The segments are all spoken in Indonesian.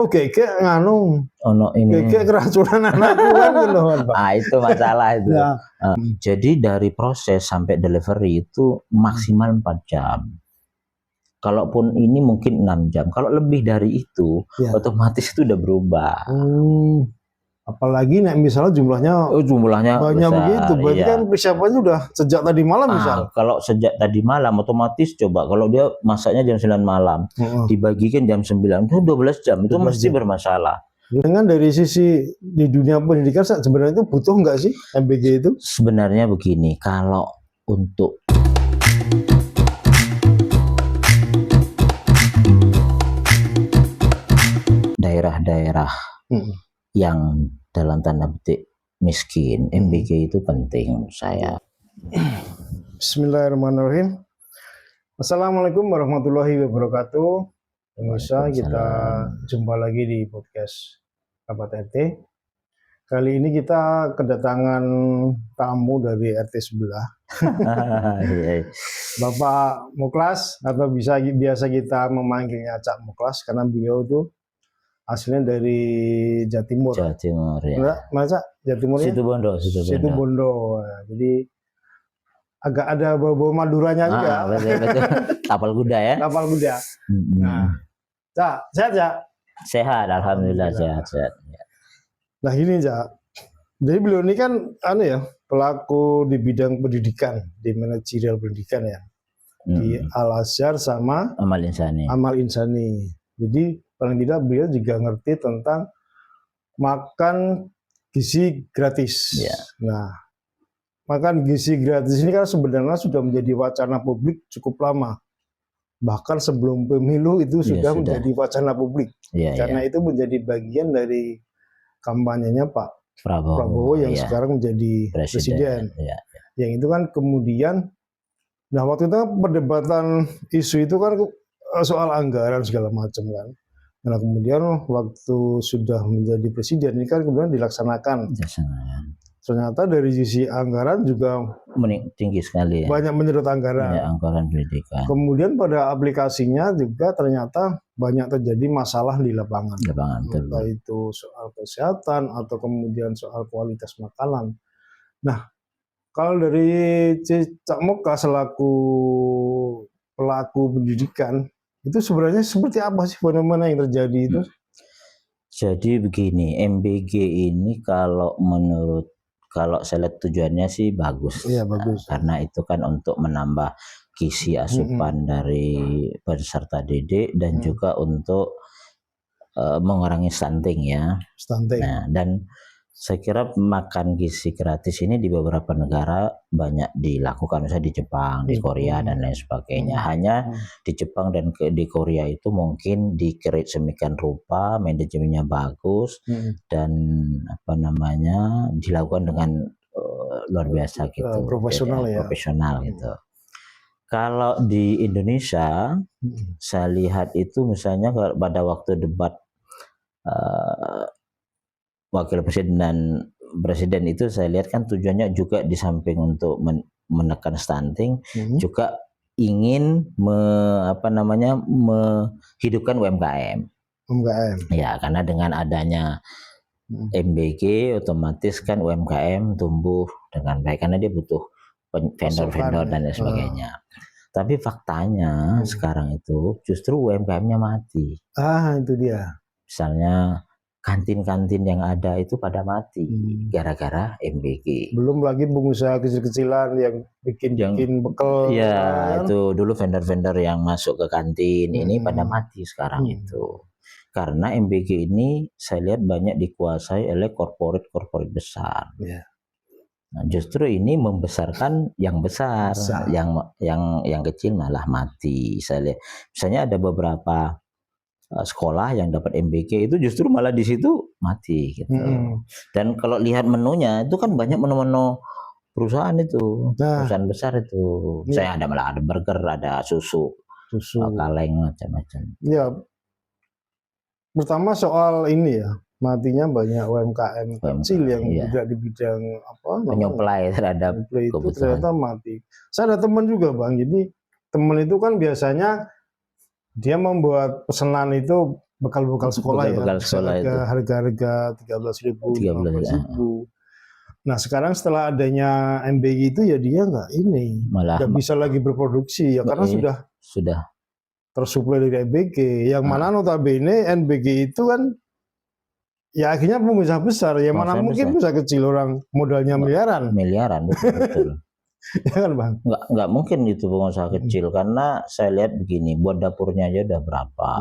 Oke, kayak nganu, ono ini. kayak keracunan anakku kan gitu, Pak. Ah, itu masalah itu. Ya. Jadi dari proses sampai delivery itu maksimal 4 jam. Kalaupun ini mungkin 6 jam. Kalau lebih dari itu, Ya. otomatis itu udah berubah. Apalagi nek misalnya jumlahnya Jumlahnya banyak besar, begitu, berarti iya. kan persiapannya udah sejak tadi malam misal. Kalau sejak tadi malam otomatis coba kalau dia masaknya jam 9 malam, dibagikan jam 9, itu 12 jam, itu 12 mesti jam. bermasalah. Dengan dari sisi di dunia pendidikan sebenarnya itu butuh nggak sih MBG itu? Sebenarnya begini, kalau untuk daerah-daerah yang dalam tanda petik miskin, MBG itu penting menurut saya. Bismillahirrahmanirrahim. Assalamualaikum warahmatullahi wabarakatuh. Pemirsa, kita jumpa lagi di podcast Rapat RT. Kali ini kita kedatangan tamu dari RT sebelah. Bapak Muklas, atau biasa kita memanggilnya Cak Muklas karena beliau itu aslinya dari Jatimur. Jatimur ya. Enggak, masa Jatimurnya? Situbondo. Nah, jadi agak ada bau-bau Maduranya juga. Betul. Tapal kuda ya. Tapal kuda. Nah, Cak, sehat ya? Sehat, alhamdulillah sehat. Nah ini Cak, jadi beliau ini kan pelaku di bidang pendidikan, di manajerial pendidikan ya, di Al Azhar sama Amal Insani. Jadi paling tidak beliau juga ngerti tentang makan gizi gratis. Ya. Nah, makan gizi gratis ini kan sebenarnya sudah menjadi wacana publik cukup lama. Bahkan sebelum pemilu itu sudah menjadi wacana publik. Karena itu menjadi bagian dari kampanyenya Pak Prabowo yang sekarang menjadi presiden. Yang itu kan kemudian, nah waktu itu perdebatan isu itu kan soal anggaran segala macam kan. Nah kemudian waktu sudah menjadi presiden ini kan kemudian dilaksanakan. Ternyata dari sisi anggaran juga tinggi sekali ya. Banyak menyedot anggaran. Ya, anggaran pendidikan. Kemudian pada aplikasinya juga ternyata banyak terjadi masalah di lapangan. Entah itu soal kesehatan atau kemudian soal kualitas makanan. Nah, kalau dari Cak Muklas selaku pelaku pendidikan, itu sebenarnya seperti apa sih fenomena yang terjadi itu? Jadi begini, MBG ini kalau saya lihat tujuannya sih bagus. Iya, bagus. Karena itu kan untuk menambah gizi asupan dari peserta didik dan juga untuk mengurangi stunting ya. Nah, dan saya kira makan gizi gratis ini di beberapa negara banyak dilakukan, misalnya di Jepang, di Korea dan lain sebagainya. Hanya di Jepang dan di Korea itu mungkin dikreat semikian rupa, manajemennya bagus dan dilakukan dengan luar biasa gitu, profesional gitu. Kalau di Indonesia, saya lihat itu misalnya pada waktu debat wakil presiden dan presiden itu saya lihat kan tujuannya juga di samping untuk menekan stunting juga ingin menghidupkan UMKM. Ya, karena dengan adanya MBG otomatis kan UMKM tumbuh dengan baik karena dia butuh vendor-vendor dan lain sebagainya. Tapi faktanya sekarang itu justru UMKM-nya mati. Itu dia. Misalnya kantin-kantin yang ada itu pada mati gara-gara MBG. Belum lagi pengusaha kecil-kecilan yang bikin bekal. Ya, itu dulu vendor-vendor yang masuk ke kantin ini pada mati sekarang itu. Karena MBG ini saya lihat banyak dikuasai oleh korporat besar. Nah, justru ini membesarkan yang besar. Yang kecil malah mati. Saya lihat misalnya ada beberapa sekolah yang dapat MBG itu justru malah di situ mati gitu. Dan kalau lihat menunya itu kan banyak menu-menu perusahaan itu, perusahaan besar itu. Saya malah ada burger, ada susu, kaleng macam-macam. Ya. Pertama soal ini ya, matinya banyak UMKM kecil yang juga di bidang menyuplai terhadap itu ternyata mati. Saya ada teman juga Bang, jadi teman itu kan biasanya dia membuat pesanan itu bekal sekolah bekal sekolah itu. Harga 13.000, 13.000. 15.000. Nah sekarang setelah adanya MBG itu ya dia nggak bisa lagi berproduksi ya karena sudah tersuplai dari MBG. Yang mana notabene MBG itu kan ya akhirnya pengusaha besar. Ya mana mungkin pengusaha kecil, orang modalnya miliaran. Betul. Ya kan Bang? Nggak mungkin itu pengusaha kecil karena saya lihat begini, buat dapurnya aja udah berapa.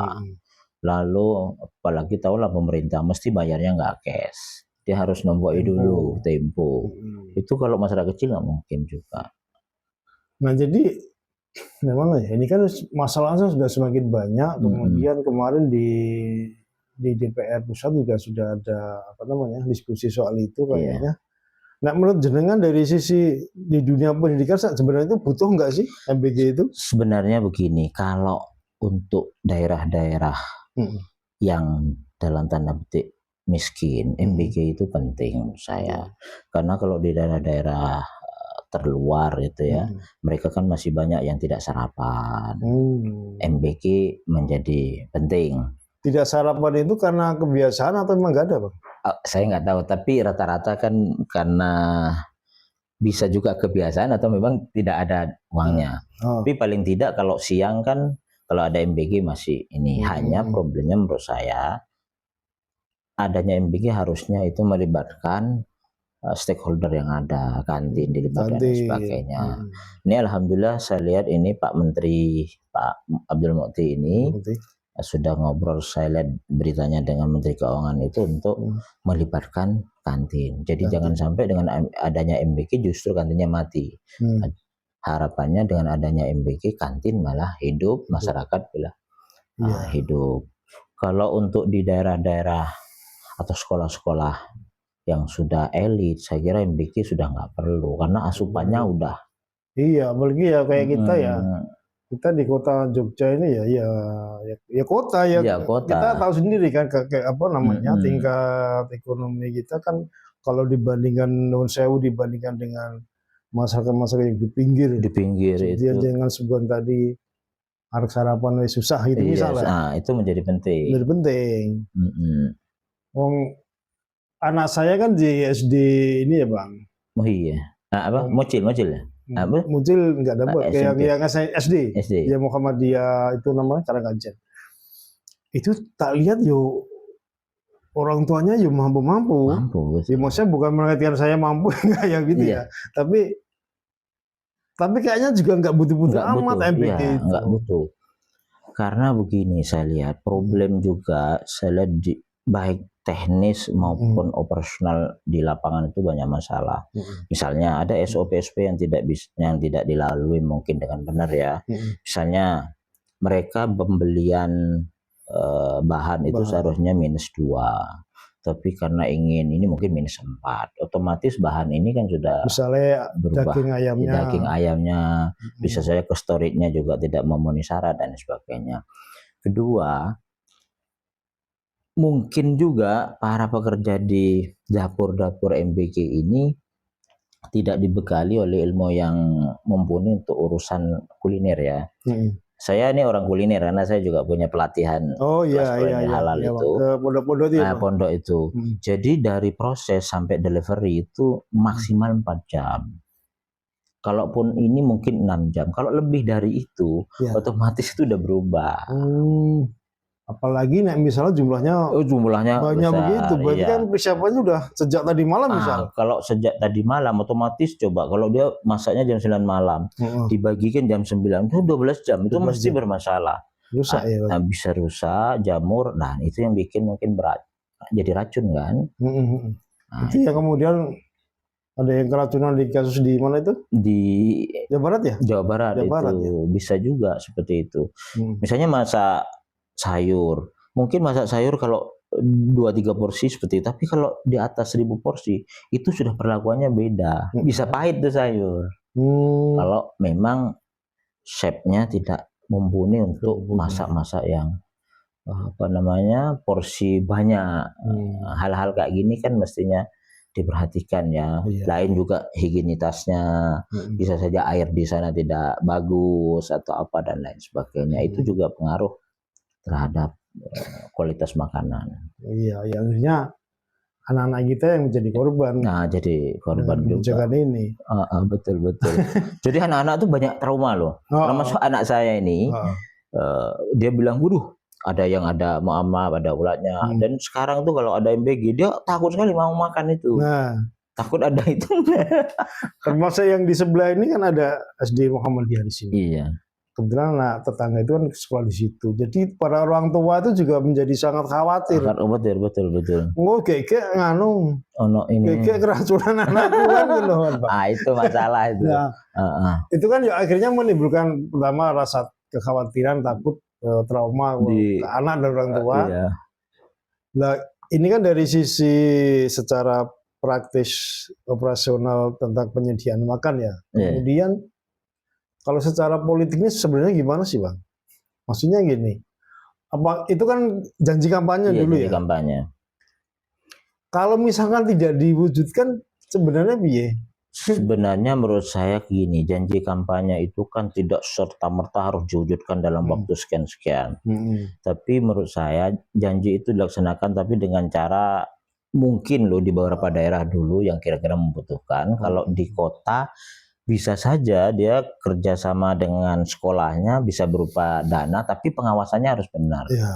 Lalu apalagi tahulah pemerintah mesti bayarnya nggak cash, dia harus nomboi dulu tempo. Itu kalau masyarakat kecil nggak mungkin juga. Nah jadi memang ya ini kan masalahnya sudah semakin banyak. Kemudian kemarin di DPR pusat juga sudah ada diskusi soal itu kayaknya. Nah menurut jenengan dari sisi di dunia pendidikan sebenarnya itu butuh nggak sih MBG itu? Sebenarnya begini, kalau untuk daerah-daerah yang dalam tanda petik miskin, MBG itu penting menurut saya. Karena kalau di daerah-daerah terluar itu ya, mereka kan masih banyak yang tidak sarapan. MBG menjadi penting. Tidak sarapan itu karena kebiasaan atau memang nggak ada Bang? Saya nggak tahu, tapi rata-rata kan karena bisa juga kebiasaan atau memang tidak ada uangnya. Tapi paling tidak kalau siang kan kalau ada MBG masih ini. Hanya problemnya menurut saya adanya MBG harusnya itu melibatkan stakeholder yang ada, kantin dilibatkan dan sebagainya. Ini alhamdulillah saya lihat ini Pak Menteri Pak Abdul Mukti ini sudah ngobrol, saya lihat beritanya dengan Menteri Keuangan itu untuk melibatkan kantin. Jadi jangan sampai dengan adanya MBG justru kantinnya mati. Harapannya dengan adanya MBG kantin malah hidup, masyarakat malah hidup. Kalau untuk di daerah-daerah atau sekolah-sekolah yang sudah elit, saya kira MBG sudah nggak perlu karena asupannya udah. Iya, apalagi ya kayak kita ya. Kita di kota Jogja ini ya kota ya, kita tahu sendiri kan kayak tingkat ekonomi kita kan kalau dibandingkan dibandingkan dengan masyarakat yang di pinggir itu. Jangan sebuah tadi harus sarapan susah itu misalnya. Nah, itu menjadi penting. Anak saya kan di SD ini ya Bang. Oh iya. Nah, Mocil ya? Mocil nggak dapat kayak yang SD. Ya Muhammadiyah itu namanya Karangkajen. Itu tak lihat orang tuanya mampu. Ya maksudnya bukan menargetkan saya mampu kayak gitu ya. Tapi kayaknya juga nggak butuh amat MBG itu. Nggak butuh. Karena begini saya lihat problem juga saya lihat baik teknis maupun operasional di lapangan itu banyak masalah. Misalnya ada SOP-SP yang tidak dilalui mungkin dengan benar ya. Misalnya mereka pembelian bahan itu seharusnya -2, tapi karena ingin ini mungkin -4, otomatis bahan ini kan sudah misalnya berubah. Daging ayamnya bisa saya ke storage-nya juga tidak memenuhi syarat dan sebagainya. Kedua, mungkin juga para pekerja di dapur-dapur MBG ini tidak dibekali oleh ilmu yang mumpuni untuk urusan kuliner ya. Saya ini orang kuliner karena saya juga punya pelatihan halal itu. Pondok itu. Jadi dari proses sampai delivery itu maksimal 4 jam. Kalaupun ini mungkin 6 jam. Kalau lebih dari itu otomatis itu udah berubah. Apalagi misalnya jumlahnya banyak besar, begitu, berarti kan persiapannya udah sejak tadi malam misal. Kalau sejak tadi malam otomatis coba kalau dia masaknya jam 9 malam, dibagikan jam 9 itu 12 jam itu mesti bermasalah. Rusak bisa rusak, jamur, nah itu yang bikin mungkin jadi racun kan. Itu yang kemudian ada yang keracunan di kasus di mana itu? Di Jawa Barat ya? Jawa Barat itu bisa juga seperti itu. Misalnya masak sayur, mungkin masak sayur kalau 2-3 porsi seperti itu, tapi kalau di atas 1000 porsi itu sudah perlakuannya beda, bisa pahit tuh sayur. Kalau memang chefnya tidak mumpuni untuk masak-masak yang porsi banyak. Hal-hal kayak gini kan mestinya diperhatikan ya. Lain juga higienitasnya, bisa saja air di sana tidak bagus atau apa dan lain sebagainya. Itu juga pengaruh terhadap kualitas makanan. Iya, akhirnya anak-anak kita yang menjadi korban. Nah, jadi korban juga. Ini. Betul. Jadi anak-anak tuh banyak trauma loh. Termasuk anak saya ini, dia bilang, waduh, ada yang ada mu'amah, ada ulatnya. Dan sekarang tuh kalau ada MBG, dia takut sekali mau makan itu. Nah, takut ada itu. Termasuk yang di sebelah ini kan ada SD Muhammadiyah di sini. Iya. Kebetulan anak tetangga itu kan sekolah di situ. Jadi para orang tua itu juga menjadi sangat khawatir. Betul. Oh, keke nganu. Keke keracunan anakku kan gitu, Pak. Itu masalah itu. Itu kan ya akhirnya menimbulkan pertama rasa kekhawatiran, takut, trauma ke anak dan orang tua. Iya. Nah, ini kan dari sisi secara praktis operasional tentang penyediaan makan ya. Kemudian kalau secara politiknya sebenarnya gimana sih, Bang? Maksudnya gini, apa itu kan janji kampanye dulu janji ya? Kampanye. Kalau misalkan tidak diwujudkan sebenarnya piye? Sebenarnya menurut saya gini, janji kampanye itu kan tidak serta-merta harus diwujudkan dalam waktu sekian-sekian. Tapi menurut saya janji itu dilaksanakan tapi dengan cara mungkin loh di beberapa daerah dulu yang kira-kira membutuhkan. Kalau di kota bisa saja dia kerjasama dengan sekolahnya bisa berupa dana, tapi pengawasannya harus benar. Ya.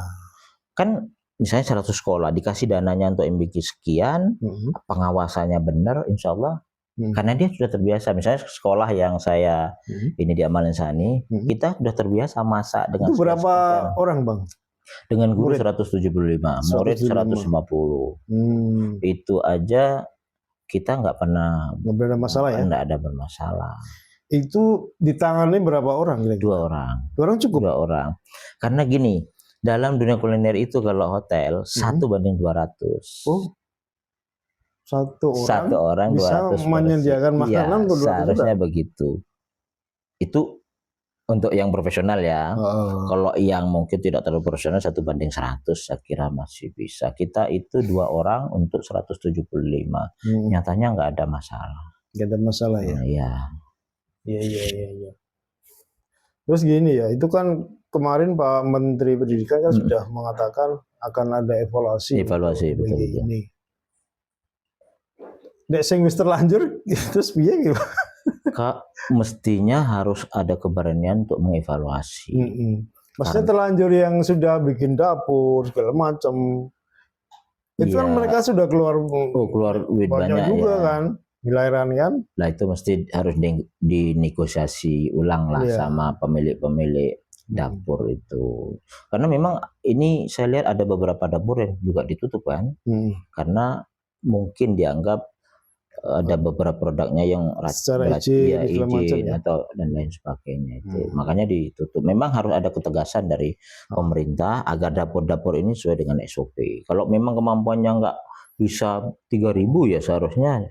Kan misalnya 100 sekolah dikasih dananya untuk MBG sekian, pengawasannya benar, insya Allah. Karena dia sudah terbiasa. Misalnya sekolah yang saya ini di Amal Insani, kita sudah terbiasa masak dengan itu berapa orang, Bang? Dengan guru 175, murid 150. Itu aja kita nggak pernah ada masalah ya? Nggak ada bermasalah. Itu ditangani berapa orang? 2 orang. 2 orang cukup? 2 orang. Karena gini, dalam dunia kuliner itu kalau hotel 1:200. Oh, 1 orang bisa 200 menyediakan makanan untuk 200 seharusnya begitu. Itu untuk yang profesional ya. Kalau yang mungkin tidak terlalu profesional 1:100 saya kira masih bisa. Kita itu 2 orang untuk 175. Nyatanya nggak ada masalah. Nggak ada masalah ya? Iya. Terus gini ya, itu kan kemarin Pak Menteri Pendidikan kan sudah mengatakan akan ada evaluasi betul. Ini. Nek sing wis terlanjur terus piye gitu? Kak, mestinya harus ada keberanian untuk mengevaluasi. Maksudnya terlanjur yang sudah bikin dapur segala macam. Itu kan mereka sudah keluar duit banyak juga kan, miliaran kan. Nah itu mesti harus dinegosiasi ulang lah sama pemilik dapur itu. Karena memang ini saya lihat ada beberapa dapur yang juga ditutup kan, karena mungkin dianggap ada beberapa produknya yang secara izin atau dan lain sebagainya itu. Makanya ditutup. Memang harus ada ketegasan dari pemerintah agar dapur-dapur ini sesuai dengan SOP. Kalau memang kemampuannya nggak bisa 3.000 ya seharusnya.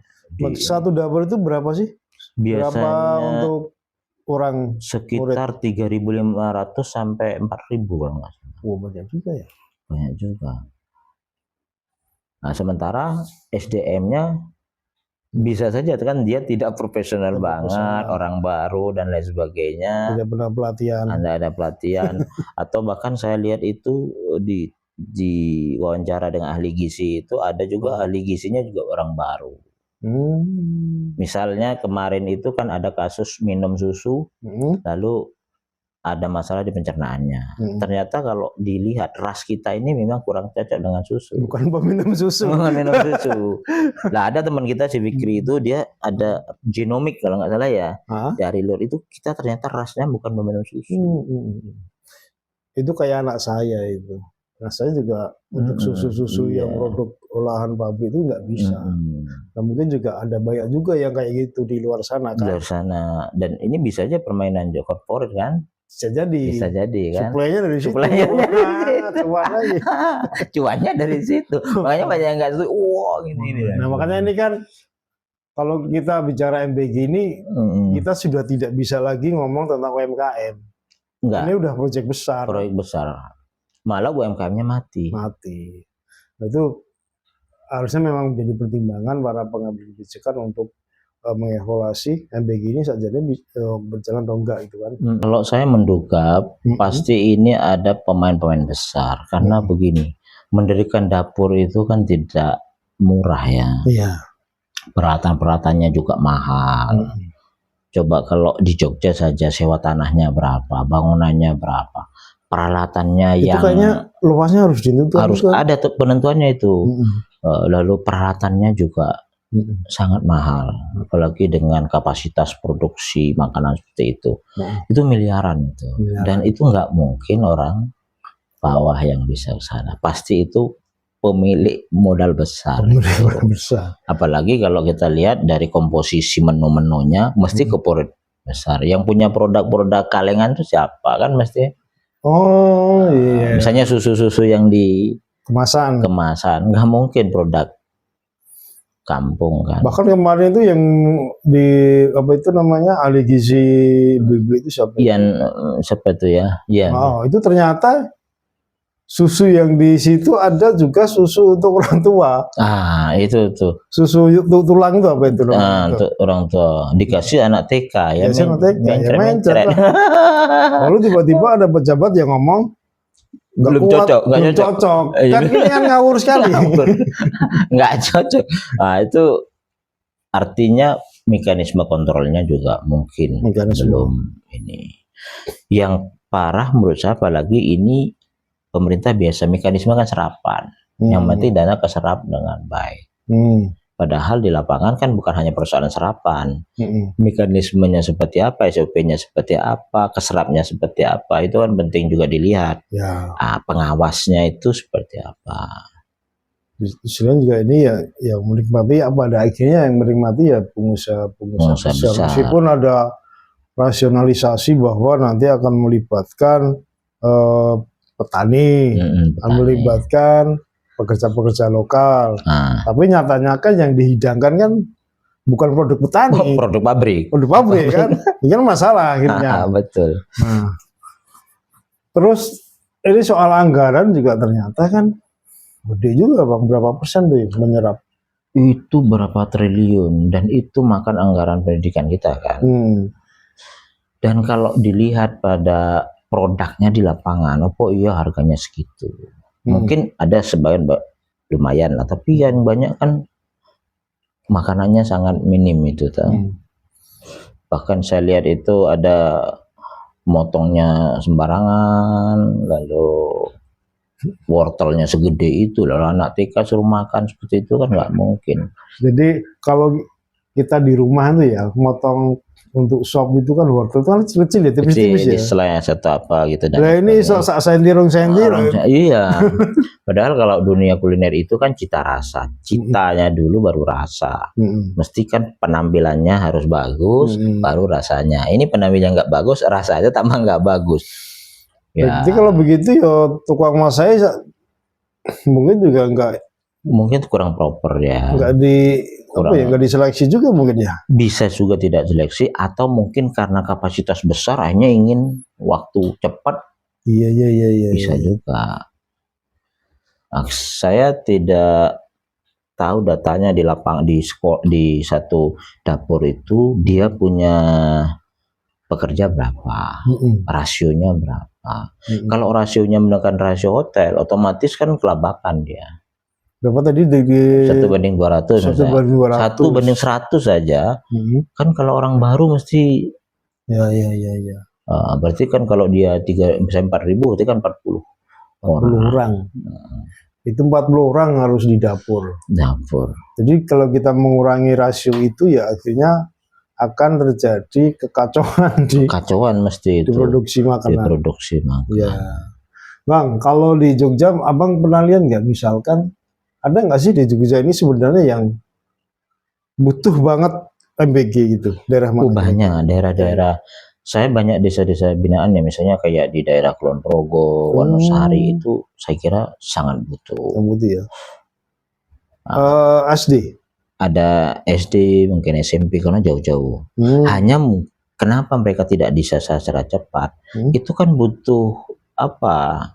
Satu dapur itu berapa sih? Biasanya berapa untuk orang? Sekitar 3.500 sampai 4.000 kalau nggak salah. Banyak juga ya. Banyak juga. Nah sementara SDM-nya bisa saja kan dia tidak profesional banget, orang baru dan lain sebagainya. Tidak pernah pelatihan. Ada pelatihan atau bahkan saya lihat itu di wawancara dengan ahli gizi itu ada juga ahli gizinya juga orang baru. Misalnya kemarin itu kan ada kasus minum susu, lalu ada masalah di pencernaannya. Ternyata kalau dilihat ras kita ini memang kurang cocok dengan susu. Bukan peminum susu. Bukan minum susu. Nah ada teman kita si Fikri itu dia ada genomik kalau nggak salah ya. Dari luar itu kita ternyata rasnya bukan peminum susu. Itu kayak anak saya itu. Nah saya juga untuk susu-susu yang produk olahan pabrik itu nggak bisa. Nah mungkin juga ada banyak juga yang kayak gitu di luar sana kan. Di luar sana. Dan ini bisa aja permainan corporate kan. Bisa jadi kan. Suplainya dari situ. Cuannya dari situ. Makanya banyak yang nggak setuju. Gini. Nah makanya ini kan kalau kita bicara MBG ini kita sudah tidak bisa lagi ngomong tentang UMKM. Enggak. Ini udah proyek besar. Malah UMKM-nya mati. Nah itu harusnya memang menjadi pertimbangan para pengambil kebijakan untuk mengevaluasi MBG ini saja berjalan atau enggak gitu kan. Kalau saya menduga pasti ini ada pemain-pemain besar karena begini, mendirikan dapur itu kan tidak murah ya. Iya. Peralatan-peralatannya juga mahal. Coba kalau di Jogja saja sewa tanahnya berapa, bangunannya berapa, peralatannya itu yang kayaknya luasnya harus ditentukan. Harus ada penentuannya itu. Lalu peralatannya juga sangat mahal, apalagi dengan kapasitas produksi makanan seperti itu. Itu miliaran itu. Dan itu nggak mungkin orang bawah yang bisa ke sana. Pasti itu pemilik modal besar. Apalagi kalau kita lihat dari komposisi menu-menunya, mesti corporate besar. Yang punya produk-produk kalengan itu siapa kan mesti? Oh iya. Misalnya susu-susu yang di kemasan, nggak mungkin produk kampung kan. Bahkan kemarin itu yang di apa itu namanya ahli gizi BB itu siapa? Siapa itu ya? Oh, itu ternyata susu yang di situ ada juga susu untuk orang tua. Itu tuh. Susu tulang itu apa itu? Untuk orang tua. Dikasih anak TK ya. Mencret. Lalu tiba-tiba ada pejabat yang ngomong belum cocok. Kan ini kan ngawur sekali. Nggak cocok. Itu artinya mekanisme kontrolnya juga mungkin belum ini. Yang parah menurut saya apalagi ini pemerintah biasa mekanisme kan serapan, yang penting dana keserap dengan baik. Padahal di lapangan kan bukan hanya persoalan serapan, mekanismenya seperti apa, SOP-nya seperti apa, keserapnya seperti apa, itu kan penting juga dilihat. Pengawasnya itu seperti apa. Istilahnya juga ini ya menikmati apa ada akhirnya yang menikmati ya pengusaha besar. Meskipun ada rasionalisasi bahwa nanti akan melibatkan petani, melibatkan pekerja-pekerja lokal. Tapi nyatanya kan yang dihidangkan kan bukan produk petani, produk pabrik. Produk pabrik kan, ini kan masalah akhirnya. Betul. Terus ini soal anggaran juga ternyata kan gede juga Bang, berapa persen tuh menyerap? Itu berapa triliun dan itu makan anggaran pendidikan kita kan. Dan kalau dilihat pada produknya di lapangan, iya harganya segitu. Mungkin ada sebagian lumayan lah, tapi yang banyak kan makanannya sangat minim itu. Bahkan saya lihat itu ada motongnya sembarangan, lalu wortelnya segede itu, lalu anak TK suruh makan seperti itu kan nggak mungkin. Jadi kalau kita di rumah itu ya motong untuk sop itu kan wortel itu kan kecil ya, tipis-tipis ya. Selain atau apa gitu. Nah ini sendirung. Iya. Padahal kalau dunia kuliner itu kan cita rasa, citanya dulu baru rasa. Mesti kan penampilannya harus bagus, baru rasanya. Ini penampilannya nggak bagus, rasanya tambah nggak bagus. Ya. Jadi kalau begitu ya tukang masak saya mungkin juga mungkin kurang proper ya. Nggak diseleksi juga mungkin ya. Bisa juga tidak seleksi atau mungkin karena kapasitas besar hanya ingin waktu cepat. Iya. Bisa juga. Saya tidak tahu datanya di lapangan di satu dapur itu dia punya pekerja berapa, rasionya berapa. Kalau rasionya menggunakan rasio hotel, otomatis kan kelabakan dia. Berapa tadi? 1/200. 1/100 saja. Kan kalau orang baru mesti. Ya. Berarti kan kalau dia 4.000, berarti kan 40 orang. Itu 40 orang harus di dapur. Jadi kalau kita mengurangi rasio itu ya akhirnya akan terjadi kekacauan mesti itu. Di produksi makanan. Ya. Bang, kalau di Jogja, abang pernah lihat nggak misalkan ada nggak sih di Jogja ini sebenarnya yang butuh banget MBG gitu, daerah mana? Banyak daerah-daerah. Saya banyak desa-desa binaan ya, misalnya kayak di daerah Kulon Progo, Wonosari itu saya kira sangat butuh. Ya. SD? Ada SD, mungkin SMP karena jauh-jauh. Hanya kenapa mereka tidak bisa secara cepat? Itu kan butuh apa?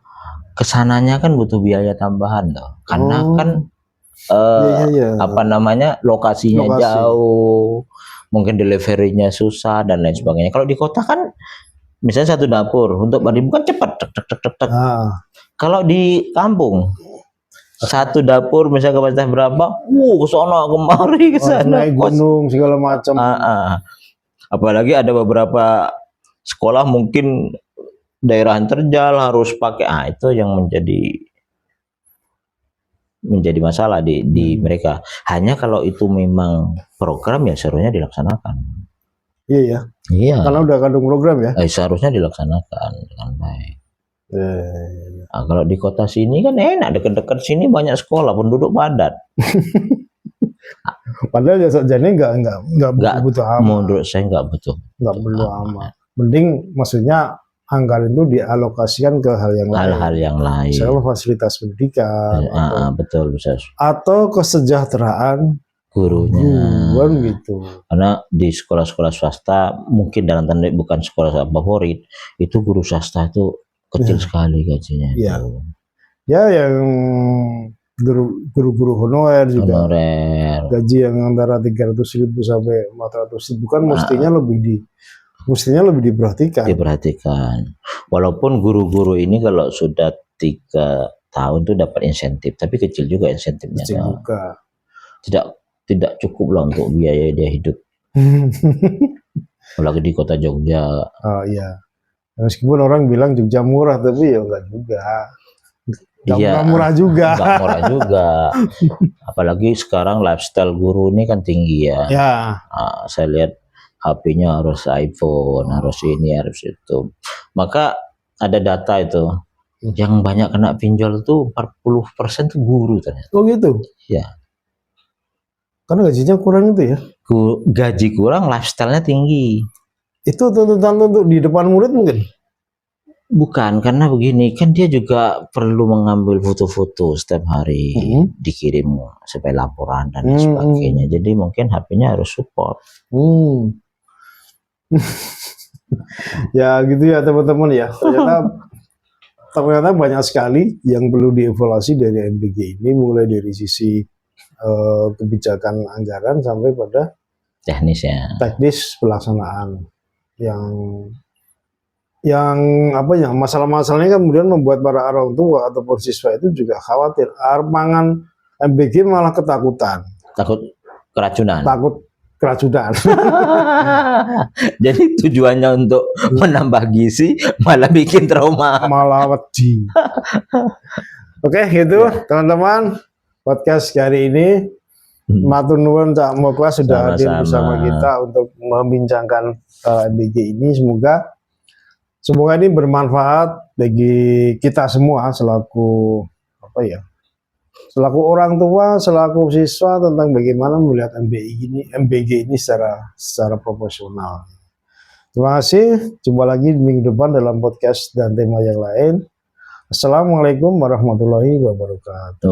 Kesananya kan butuh biaya tambahan loh, karena kan apa namanya lokasinya jauh, mungkin deliverynya susah dan lain sebagainya. Kalau di kota kan misalnya satu dapur untuk beribu kan cepat, tek. Kalau di kampung satu dapur misalnya kapasitas berapa, ke sana kemari ke sana, naik gunung segala macam. Apalagi ada beberapa sekolah mungkin daerah terjal harus pakai, itu yang menjadi masalah di mereka. Hanya kalau itu memang program ya seharusnya dilaksanakan. Iya ya. Iya. Karena udah kandung program ya. Seharusnya dilaksanakan dengan baik. Nah, kalau di kota sini kan enak, dekat-dekat sini banyak sekolah, penduduk padat. Padahal jasa jadinya nggak butuh amat. Menurut saya nggak butuh. Nggak butuh amat. Mending maksudnya anggaran itu dialokasikan ke hal-hal yang lain. Misalnya fasilitas pendidikan. Betul, bisa. Atau kesejahteraan gurunya. Gitu. Karena di sekolah-sekolah swasta mungkin dalam tanda bukan sekolah favorit, itu guru swasta itu kecil sekali gajinya. Ya. Ya yang guru-guru honorer juga. Gaji yang antara 300.000 sampai 400.000 kan mestinya lebih diperhatikan. Walaupun guru-guru ini kalau sudah 3 tahun tuh dapat insentif, tapi kecil juga insentifnya. Tidak cukup lah untuk biaya dia hidup. Apalagi di kota Jogja. Iya. Meskipun orang bilang Jogja murah, tapi ya enggak juga. Enggak murah juga. Apalagi sekarang lifestyle guru ini kan tinggi ya. Saya lihat HP-nya harus iPhone, harus ini, harus itu. Maka ada data itu, yang banyak kena pinjol itu 40% tuh guru ternyata. Oh gitu? Ya. Karena gajinya kurang itu ya? Gaji kurang, lifestyle-nya tinggi. Itu tuntutan untuk di depan murid mungkin? Bukan, karena begini, kan dia juga perlu mengambil foto-foto setiap hari, dikirim supaya laporan dan sebagainya. Jadi mungkin HP-nya harus support. Ya gitu ya teman-teman ya. Ternyata banyak sekali yang perlu dievaluasi dari MBG ini, mulai dari sisi kebijakan anggaran sampai pada teknis pelaksanaan yang masalah-masalahnya kemudian membuat para orang tua ataupun siswa itu juga khawatir. Armangan MBG malah ketakutan. Takut keracunan. Jadi tujuannya untuk menambah gizi malah bikin trauma. Malah wedi. Oke, gitu teman-teman. Podcast hari ini matur nuwun Cak Moklas sudah hadir bersama kita untuk membincangkan MBG ini. Semoga ini bermanfaat bagi kita semua selaku selaku orang tua, selaku siswa, tentang bagaimana melihat MBG ini secara proporsional. Terima kasih. Jumpa lagi minggu depan dalam podcast dan tema yang lain. Assalamualaikum warahmatullahi wabarakatuh.